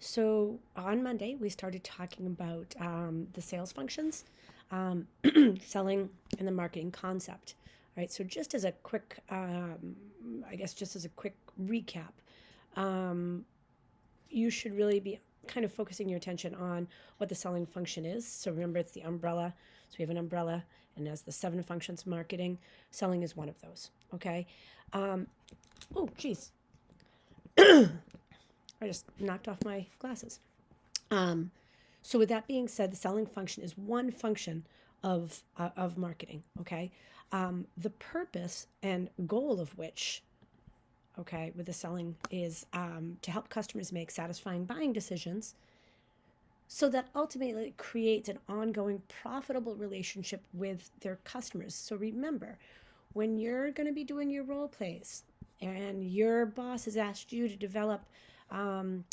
So on Monday, we started talking about the sales functions, um, selling, and the marketing concept. All right. So just as a quick, I guess, just as a quick recap, um, you should really be kind of focusing your attention on what the selling function is. So remember, it's the umbrella. So we have an umbrella, and as the 7 functions of marketing, selling is one of those. Okay. Um, oh, geez, I just knocked off my glasses. Um, so with that being said, the selling function is one function of marketing. Okay, the purpose and goal of which, okay, with the selling is to help customers make satisfying buying decisions, so that ultimately it creates an ongoing profitable relationship with their customers. So remember, when you're going to be doing your role plays and your boss has asked you to develop um,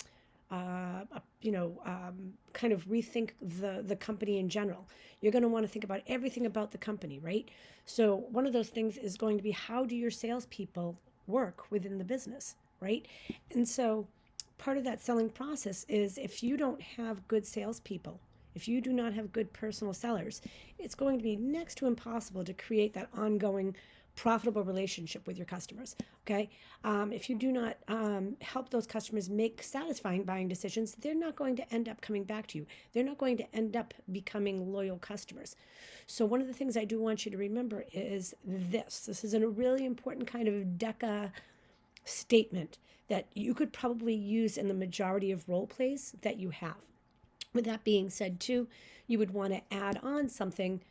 kind of rethink the company in general. You're going to want to think about everything about the company, right? So one of those things is going to be, how do your salespeople work within the business, right? And so part of that selling process is, if you don't have good salespeople, if you do not have good personal sellers, it's going to be next to impossible to create that ongoing profitable relationship with your customers. Okay. If you do not help those customers make satisfying buying decisions, they're not going to end up coming back to you. They're not going to end up becoming loyal customers. So, one of the things I do want you to remember is this. This is a really important kind of DECA statement that you could probably use in the majority of role plays that you have. With that being said, too, you would want to add on something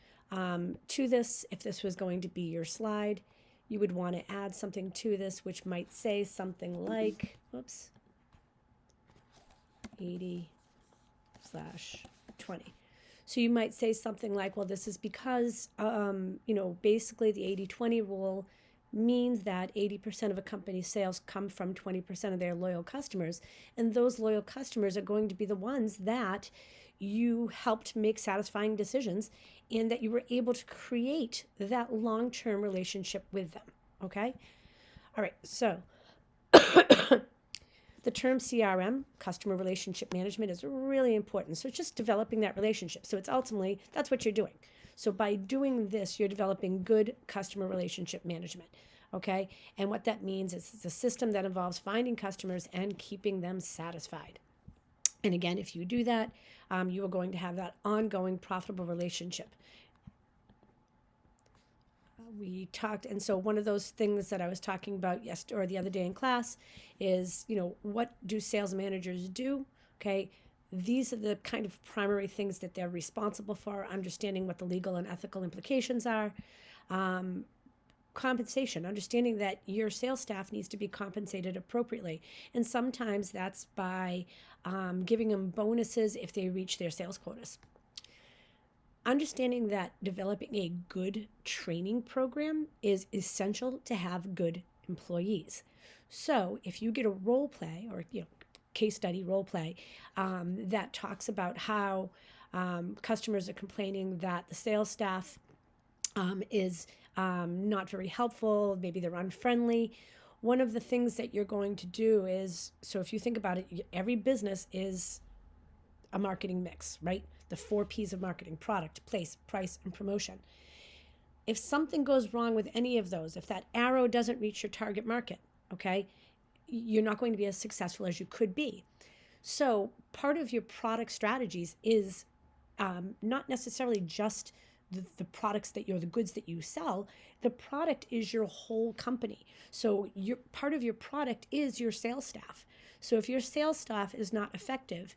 to this. If this was going to be your slide, you would want to add something to this, which might say something like, whoops, 80/20. So you might say something like, well, this is because, basically the 80/20 rule means that 80% of a company's sales come from 20% of their loyal customers. And those loyal customers are going to be the ones that you helped make satisfying decisions, and that you were able to create that long term relationship with them. Okay? All right. So the term CRM, customer relationship management, is really important. So it's just developing that relationship. So it's ultimately, that's what you're doing. So by doing this, you're developing good customer relationship management. Okay. And what that means is it's a system that involves finding customers and keeping them satisfied. And again, if you do that, you are going to have that ongoing profitable relationship. We talked, and so one of those things that I was talking about yesterday or the other day in class is, what do sales managers do? Okay, these are the kind of primary things that they're responsible for: understanding what the legal and ethical implications are, compensation, understanding that your sales staff needs to be compensated appropriately, and sometimes that's by giving them bonuses if they reach their sales quotas. Understanding that developing a good training program is essential to have good employees. So if you get a role play, or case study role play, that talks about how customers are complaining that the sales staff is not very helpful, maybe they're unfriendly. One of the things that you're going to do is, so if you think about it, every business is a marketing mix, right? The 4 P's of marketing: product, place, price, and promotion. If something goes wrong with any of those, if that arrow doesn't reach your target market, okay, you're not going to be as successful as you could be. So part of your product strategies is not necessarily just the products that the goods that you sell. The product is your whole company. So your part of your product is your sales staff. So if your sales staff is not effective,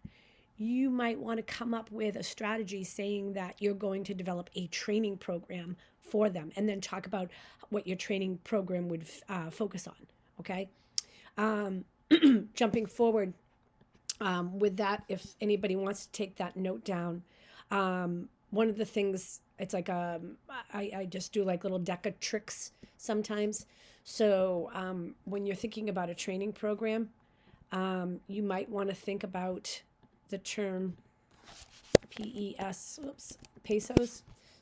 you might want to come up with a strategy saying that you're going to develop a training program for them, and then talk about what your training program would focus on. Okay. Jumping forward with that, if anybody wants to take that note down, one of the things, it's like I just do like little DECA tricks sometimes. So when you're thinking about a training program, you might want to think about the term pesos.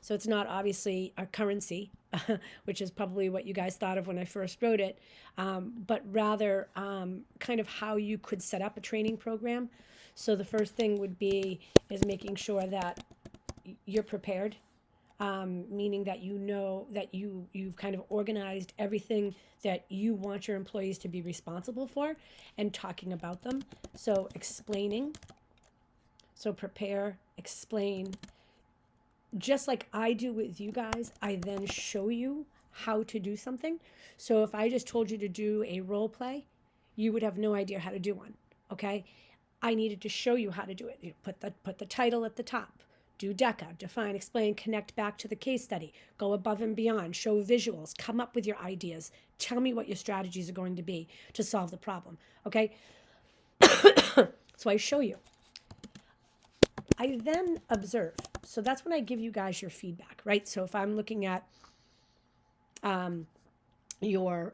So it's not obviously a currency, which is probably what you guys thought of when I first wrote it, but rather kind of how you could set up a training program. So the first thing would be is making sure that you're prepared, meaning that you know that you've kind of organized everything that you want your employees to be responsible for and talking about them. So explaining, so prepare, explain. Just like I do with you guys, I then show you how to do something. So if I just told you to do a role play, you would have no idea how to do one. Okay? I needed to show you how to do it. You put the title at the top. Do DECA, define, explain, connect back to the case study, go above and beyond, show visuals, come up with your ideas, tell me what your strategies are going to be to solve the problem. Okay? So I show you. I then observe. So that's when I give you guys your feedback, right? So if I'm looking at your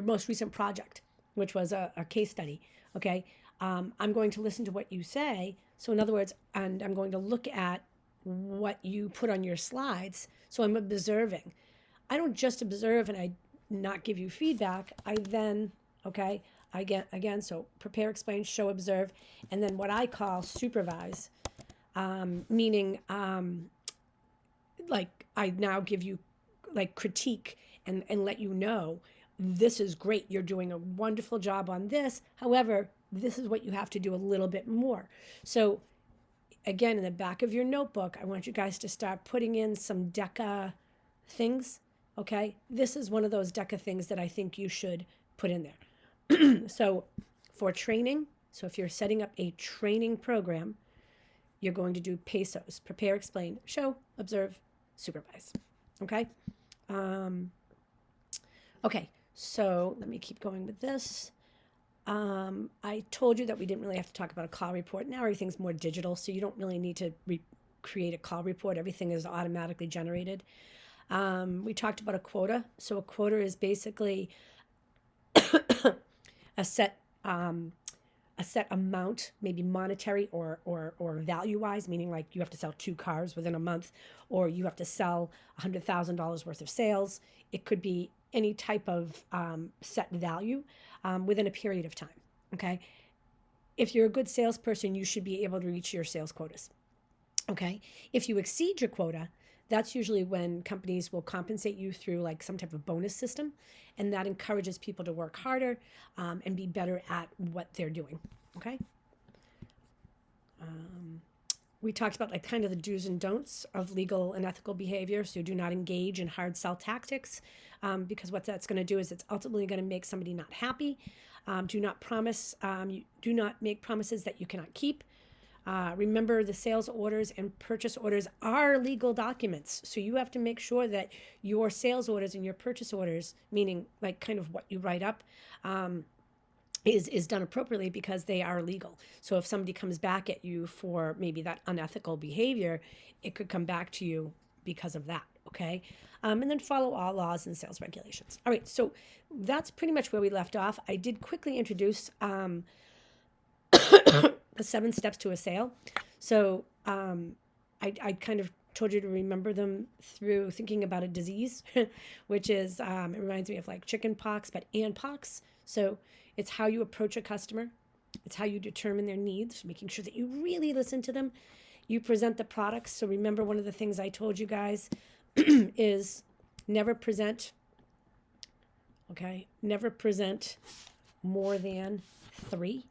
most recent project, which was a case study, okay, I'm going to listen to what you say. So in other words, and I'm going to look at what you put on your slides. So I'm observing. I don't just observe and I not give you feedback. I then, okay, again, so prepare, explain, show, observe, and then what I call supervise, meaning like I now give you like critique and let you know this is great. You're doing a wonderful job on this. However, this is what you have to do a little bit more. So again, in the back of your notebook, I want you guys to start putting in some DECA things. Okay, this is one of those DECA things that I think you should put in there. So for training, so if you're setting up a training program, you're going to do PESOs, prepare, explain, show, observe, supervise. Okay. Okay. So let me keep going with this. I told you that we didn't really have to talk about a call report. Now everything's more digital, so you don't really need to create a call report. Everything is automatically generated. We talked about a quota. So a quota is basically a set amount, maybe monetary or value wise, meaning like you have to sell 2 cars within a month, or you have to sell $100,000 worth of sales. It could be any type of set value within a period of time. Okay. If you're a good salesperson, you should be able to reach your sales quotas. Okay. If you exceed your quota, that's usually when companies will compensate you through like some type of bonus system, and that encourages people to work harder and be better at what they're doing. Okay. We talked about like kind of the do's and don'ts of legal and ethical behavior. So do not engage in hard sell tactics because what that's going to do is it's ultimately going to make somebody not happy. Do not make promises that you cannot keep. Remember, the sales orders and purchase orders are legal documents. So you have to make sure that your sales orders and your purchase orders, meaning like kind of what you write up, is done appropriately because they are legal. So if somebody comes back at you for maybe that unethical behavior, it could come back to you because of that. Okay. And then follow all laws and sales regulations. All right. So that's pretty much where we left off. I did quickly introduce the 7 steps to a sale. So I kind of told you to remember them through thinking about a disease, which is, it reminds me of like chicken pox, but and pox. So it's how you approach a customer. It's how you determine their needs, making sure that you really listen to them. You present the products. So remember, one of the things I told you guys is never present more than 3.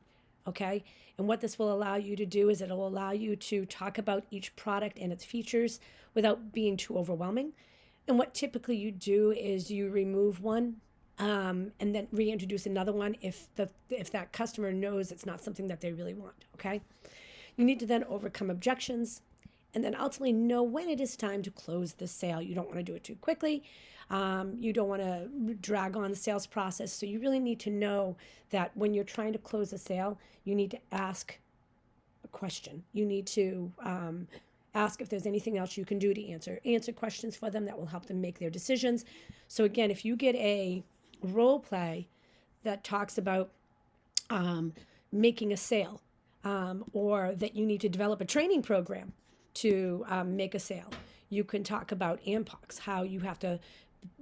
Okay. And what this will allow you to do is it'll allow you to talk about each product and its features without being too overwhelming. And what typically you do is you remove one and then reintroduce another one if that customer knows it's not something that they really want. Okay. You need to then overcome objections and then ultimately know when it is time to close the sale. You don't want to do it too quickly. You don't want to drag on the sales process. So you really need to know that when you're trying to close a sale, you need to ask a question. You need to ask if there's anything else you can do to answer questions for them that will help them make their decisions. So again, if you get a role play that talks about making a sale, or that you need to develop a training program, to make a sale. You can talk about AMPOX, how you have to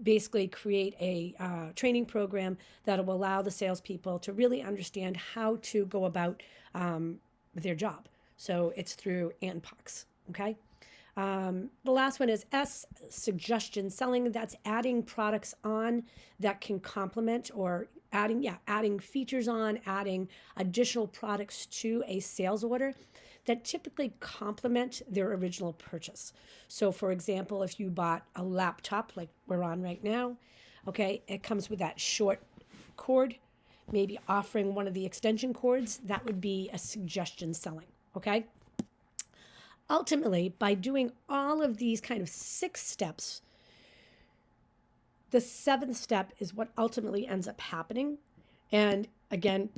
basically create a training program that will allow the salespeople to really understand how to go about their job. So it's through AMPOX, okay? The last one is S, suggestion selling. That's adding products on that can complement or adding features on, adding additional products to a sales order that typically complement their original purchase. So, for example, if you bought a laptop like we're on right now, okay, it comes with that short cord, maybe offering one of the extension cords, that would be a suggestion selling, okay? Ultimately, by doing all of these kind of 6 steps, the 7th step is what ultimately ends up happening. And again,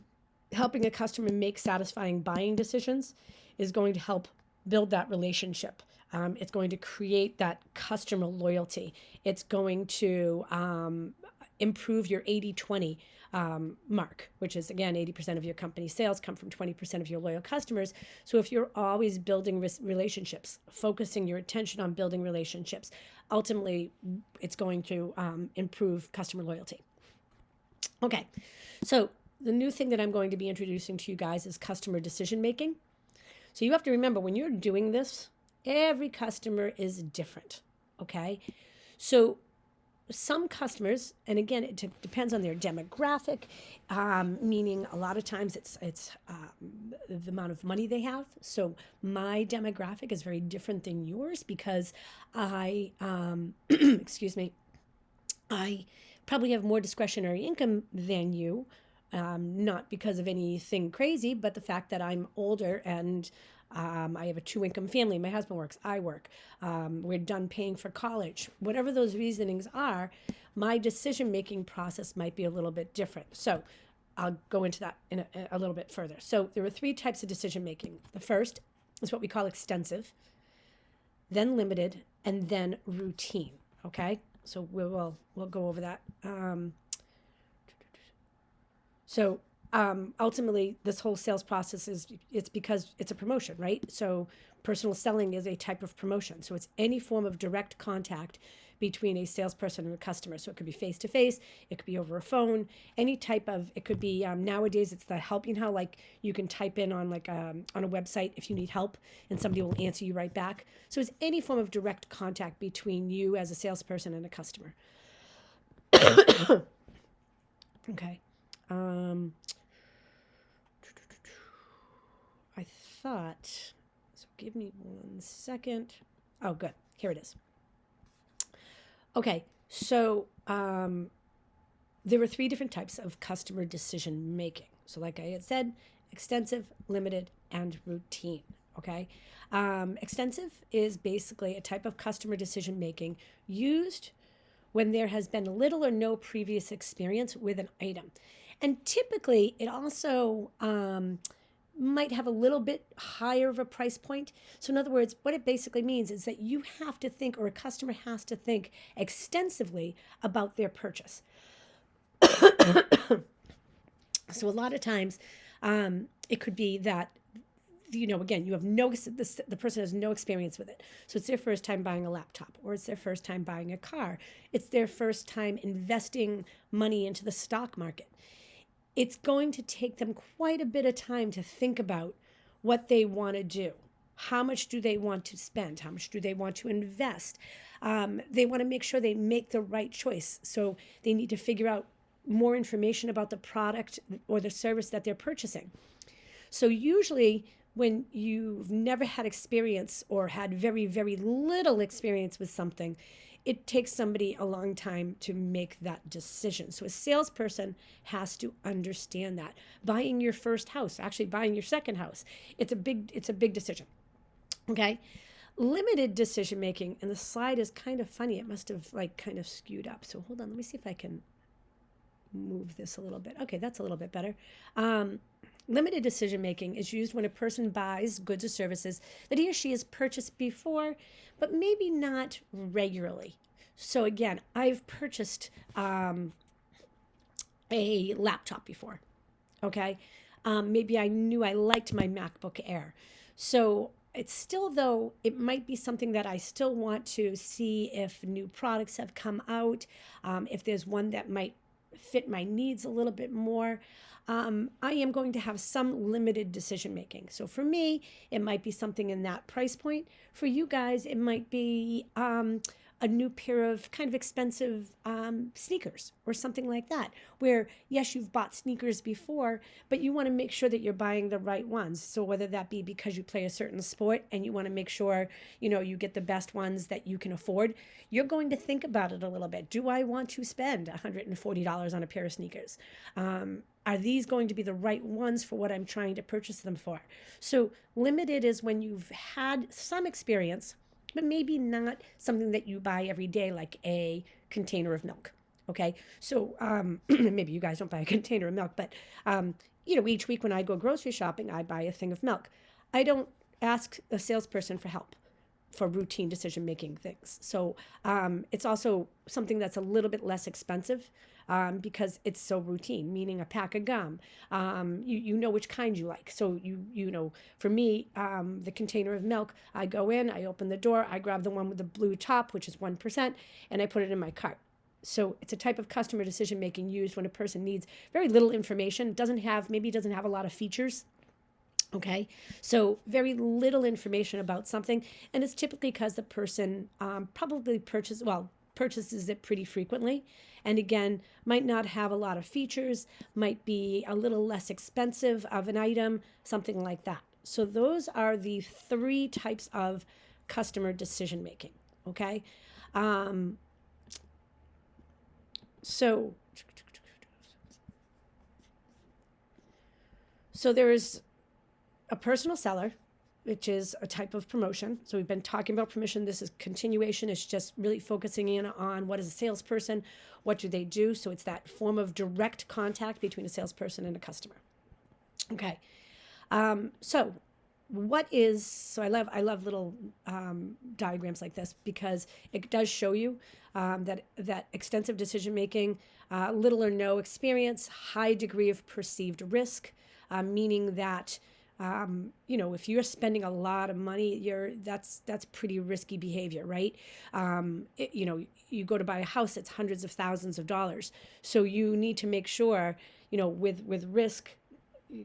helping a customer make satisfying buying decisions is going to help build that relationship. It's going to create that customer loyalty. It's going to improve your 80-20 mark, which is, again, 80% of your company's sales come from 20% of your loyal customers. So if you're always building relationships, focusing your attention on building relationships, ultimately it's going to improve customer loyalty. Okay, so the new thing that I'm going to be introducing to you guys is customer decision making. So you have to remember, when you're doing this, every customer is different, okay? So some customers, and again, it depends on their demographic, meaning a lot of times it's the amount of money they have. So my demographic is very different than yours because I, excuse me, I probably have more discretionary income than you. Not because of anything crazy, but the fact that I'm older and I have a 2-income family. My husband works, I work. We're done paying for college. Whatever those reasonings are, my decision-making process might be a little bit different. So I'll go into that in a little bit further. So there are 3 types of decision-making. The first is what we call extensive, then limited, and then routine, okay? So we'll go over that. So ultimately, this whole sales process it's because it's a promotion, right? So personal selling is a type of promotion. So it's any form of direct contact between a salesperson and a customer. So it could be face-to-face, it could be over a phone, any type of, it could be, nowadays it's the help, you know how like you can type in on like on a website if you need help and somebody will answer you right back. So it's any form of direct contact between you as a salesperson and a customer. Okay. I thought, so give me 1 second. Oh, good. Here it is. Okay, so there were 3 different types of customer decision making. So like I had said, extensive, limited, and routine, okay? Extensive is basically a type of customer decision making used when there has been little or no previous experience with an item. And typically, it also might have a little bit higher of a price point. So in other words, what it basically means is that you have to think, or a customer has to think extensively about their purchase. So a lot of times, it could be that, you know, again, you have the person has no experience with it. So it's their first time buying a laptop, or it's their first time buying a car. It's their first time investing money into the stock market. It's going to take them quite a bit of time to think about what they want to do. How much do they want to spend? How much do they want to invest? They want to make sure they make the right choice. So they need to figure out more information about the product or the service that they're purchasing. So usually when you've never had experience or had very, very little experience with something, it takes somebody a long time to make that decision. So a salesperson has to understand that. Buying your first house, actually buying your second house, it's a big decision. Okay? Limited decision making, and the slide is kind of funny. It must have like kind of skewed up. So hold on, let me see if I can move this a little bit. Okay, that's a little bit better. Limited decision making is used when a person buys goods or services that he or she has purchased before, but maybe not regularly. So again, I've purchased a laptop before. Okay, maybe I knew I liked my MacBook Air, so it's still, though, it might be something that I still want to see if new products have come out, if there's one that might fit my needs a little bit more. I am going to have some limited decision making. So for me, it might be something in that price point. For you guys, it might be a new pair of kind of expensive sneakers or something like that, where yes, you've bought sneakers before, but you want to make sure that you're buying the right ones. So whether that be because you play a certain sport and you want to make sure, you get the best ones that you can afford, you're going to think about it a little bit. Do I want to spend $140 on a pair of sneakers? Are these going to be the right ones for what I'm trying to purchase them for? So limited is when you've had some experience, but maybe not something that you buy every day, like a container of milk. Okay, so maybe you guys don't buy a container of milk, but each week when I go grocery shopping, I buy a thing of milk. I don't ask a salesperson for help for routine decision making things. So it's also something that's a little bit less expensive because it's so routine, meaning a pack of gum. You know which kind you like. So for me, the container of milk, I go in, I open the door, I grab the one with the blue top, which is 1%, and I put it in my cart. So it's a type of customer decision making used when a person needs very little information, doesn't have a lot of features. Okay, so very little information about something, and it's typically because the person probably purchases it pretty frequently, and again, might not have a lot of features, might be a little less expensive of an item, something like that. So those are the three types of customer decision making. Okay, so there is a personal seller, which is a type of promotion. So we've been talking about promotion. This is continuation. It's just really focusing in on what is a salesperson, what do they do. So it's that form of direct contact between a salesperson and a customer. Okay. So I love little diagrams like this because it does show you that extensive decision making, little or no experience, high degree of perceived risk, meaning that if you're spending a lot of money, that's pretty risky behavior, right? You go to buy a house, it's hundreds of thousands of dollars. So you need to make sure, with risk,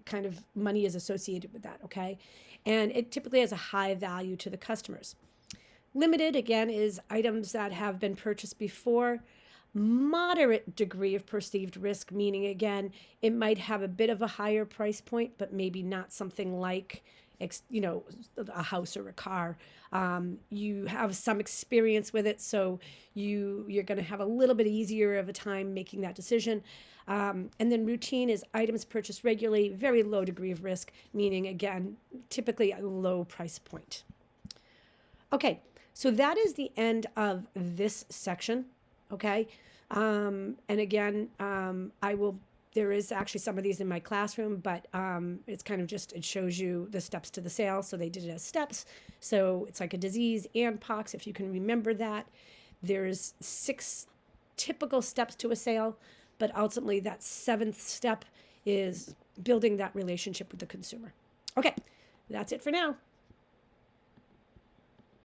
kind of money is associated with that, okay? And it typically has a high value to the customers. Limited, again, is items that have been purchased before. Moderate degree of perceived risk, meaning again, it might have a bit of a higher price point, but maybe not something like, a house or a car. You have some experience with it, so you're going to have a little bit easier of a time making that decision. And then routine is items purchased regularly, very low degree of risk, meaning again, typically a low price point. Okay, so that is the end of this section. Okay. And again, there is actually some of these in my classroom, but it's kind of just, it shows you the steps to the sale. So they did it as steps. So it's like a disease and pox, if you can remember that. There's 6 typical steps to a sale, but ultimately that 7th step is building that relationship with the consumer. Okay, that's it for now.